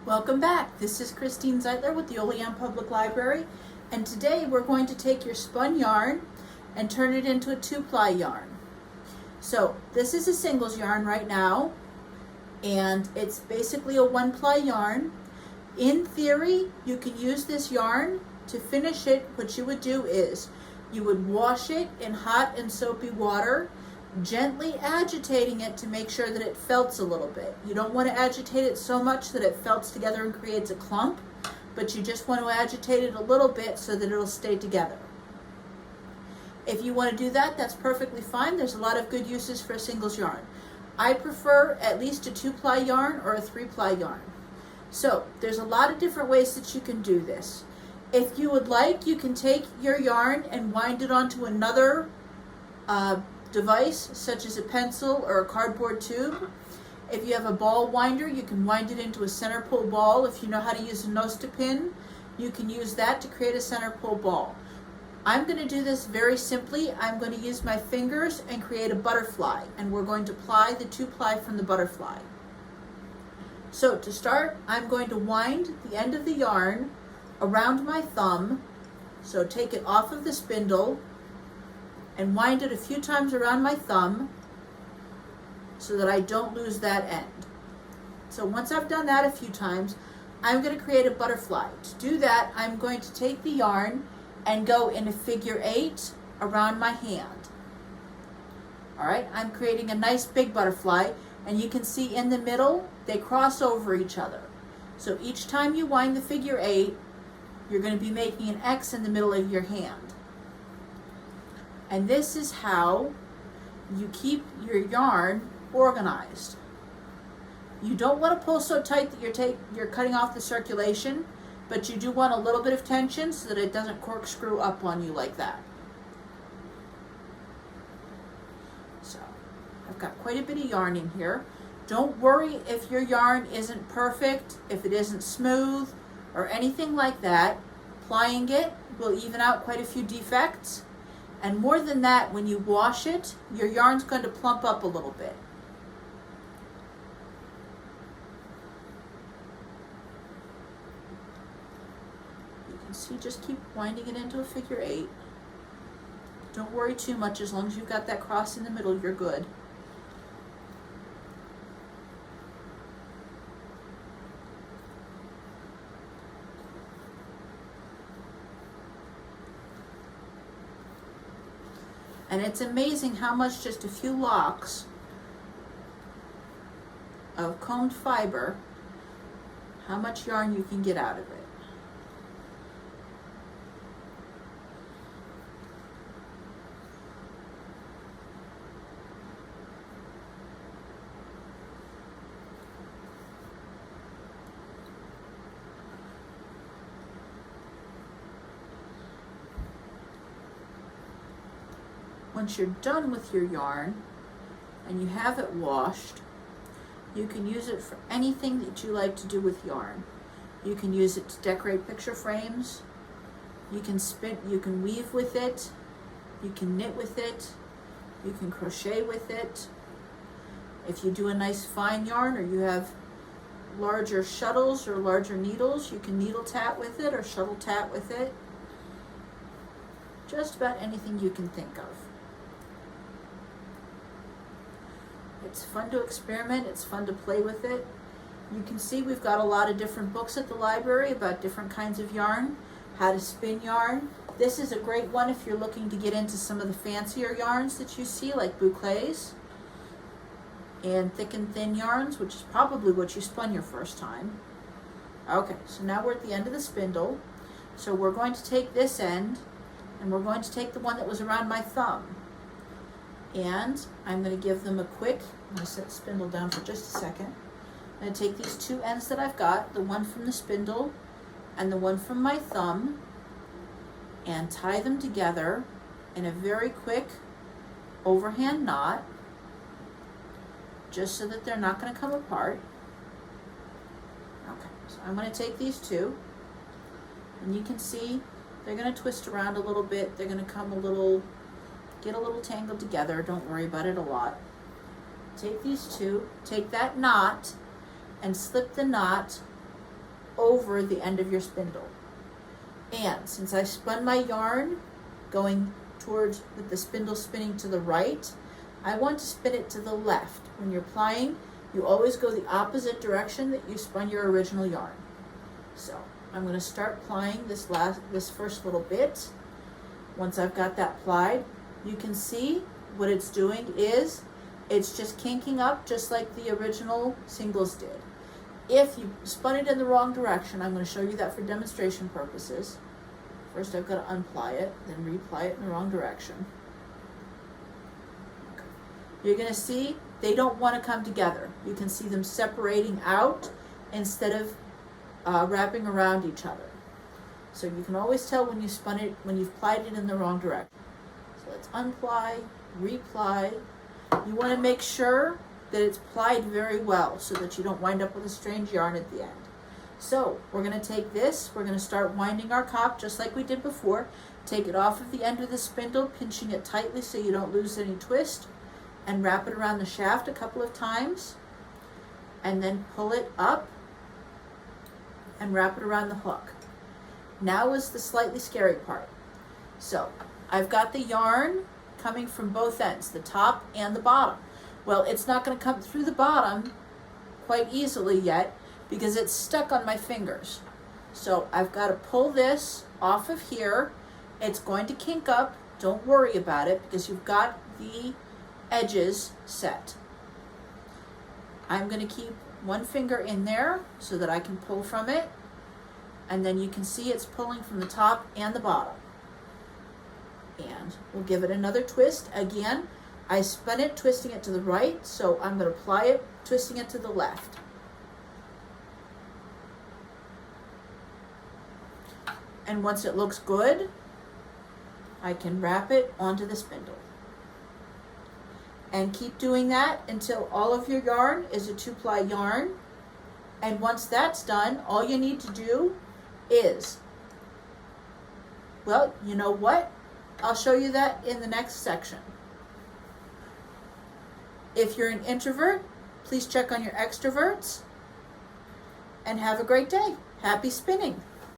Welcome back. This is Christine Zeitler with the Olean Public Library, and today we're going to take your spun yarn and turn it into a 2-ply yarn. So this is a singles yarn right now, and it's basically a 1-ply yarn. In theory, you can use this yarn to finish it. What you would do is you would wash it in hot and soapy water, gently agitating it to make sure that it felts a little bit. You don't want to agitate it so much that it felts together and creates a clump, but you just want to agitate it a little bit so that it'll stay together. If you want to do that, that's perfectly fine. There's a lot of good uses for a singles yarn. I prefer at least a 2-ply yarn or a 3-ply yarn. So there's a lot of different ways that you can do this. If you would like, you can take your yarn and wind it onto another device, such as a pencil or a cardboard tube. If you have a ball winder, you can wind it into a center pull ball. If you know how to use a nose pin, you can use that to create a center pull ball. I'm going to do this very simply. I'm going to use my fingers and create a butterfly, and we're going to ply the 2-ply from the butterfly. So to start, I'm going to wind the end of the yarn around my thumb. So take it off of the spindle and wind it a few times around my thumb so that I don't lose that end. So once I've done that a few times, I'm going to create a butterfly. To do that, I'm going to take the yarn and go in a figure 8 around my hand. All right, I'm creating a nice big butterfly, and you can see in the middle, they cross over each other. So each time you wind the figure 8, you're going to be making an X in the middle of your hand. And this is how you keep your yarn organized. You don't want to pull so tight that you're cutting off the circulation, but you do want a little bit of tension so that it doesn't corkscrew up on you like that. So I've got quite a bit of yarn in here. Don't worry if your yarn isn't perfect, if it isn't smooth, or anything like that. Plying it will even out quite a few defects. And more than that, when you wash it, your yarn's going to plump up a little bit. You can see, just keep winding it into a figure 8. Don't worry too much. As long as you've got that cross in the middle, you're good. And it's amazing how much just a few locks of combed fiber, how much yarn you can get out of it. Once you're done with your yarn and you have it washed, you can use it for anything that you like to do with yarn. You can use it to decorate picture frames. You can spin, you can weave with it. You can knit with it. You can crochet with it. If you do a nice fine yarn, or you have larger shuttles or larger needles, you can needle tat with it or shuttle tat with it. Just about anything you can think of. It's fun to experiment, it's fun to play with it. You can see we've got a lot of different books at the library about different kinds of yarn, how to spin yarn. This is a great one if you're looking to get into some of the fancier yarns that you see, like bouclés and thick and thin yarns, which is probably what you spun your first time. Okay, so now we're at the end of the spindle. So we're going to take this end, and we're going to take the one that was around my thumb. And I'm going to give them a quick, I'm going to set the spindle down for just a second. I'm going to take these 2 ends that I've got, the one from the spindle and the one from my thumb, and tie them together in a very quick overhand knot, just so that they're not going to come apart. Okay, so I'm going to take these 2, and you can see they're going to twist around a little bit. They're going to come get a little tangled together. Don't worry about it a lot. Take these 2, take that knot and slip the knot over the end of your spindle. And since I spun my yarn going towards with the spindle spinning to the right, I want to spin it to the left. When you're plying, you always go the opposite direction that you spun your original yarn. So I'm going to start plying this first little bit. Once I've got that plied, you can see what it's doing is it's just kinking up just like the original singles did. If you spun it in the wrong direction, I'm going to show you that for demonstration purposes. First I've got to unply it, then reply it in the wrong direction. Okay. You're going to see they don't want to come together. You can see them separating out instead of wrapping around each other. So you can always tell when you've plied it in the wrong direction. So let's unply, reply. You want to make sure that it's plied very well so that you don't wind up with a strange yarn at the end. So we're going to take this, we're going to start winding our cock just like we did before. Take it off of the end of the spindle, pinching it tightly so you don't lose any twist, and wrap it around the shaft a couple of times, and then pull it up and wrap it around the hook. Now is the slightly scary part. So I've got the yarn coming from both ends, the top and the bottom. Well, it's not going to come through the bottom quite easily yet because it's stuck on my fingers. So I've got to pull this off of here. It's going to kink up. Don't worry about it because you've got the edges set. I'm going to keep one finger in there so that I can pull from it. And then you can see it's pulling from the top and the bottom. And we'll give it another twist. Again, I spun it, twisting it to the right, so I'm going to ply it, twisting it to the left. And once it looks good, I can wrap it onto the spindle. And keep doing that until all of your yarn is a 2-ply yarn. And once that's done, all you need to do is, well, you know what? I'll show you that in the next section. If you're an introvert, please check on your extroverts and have a great day. Happy spinning.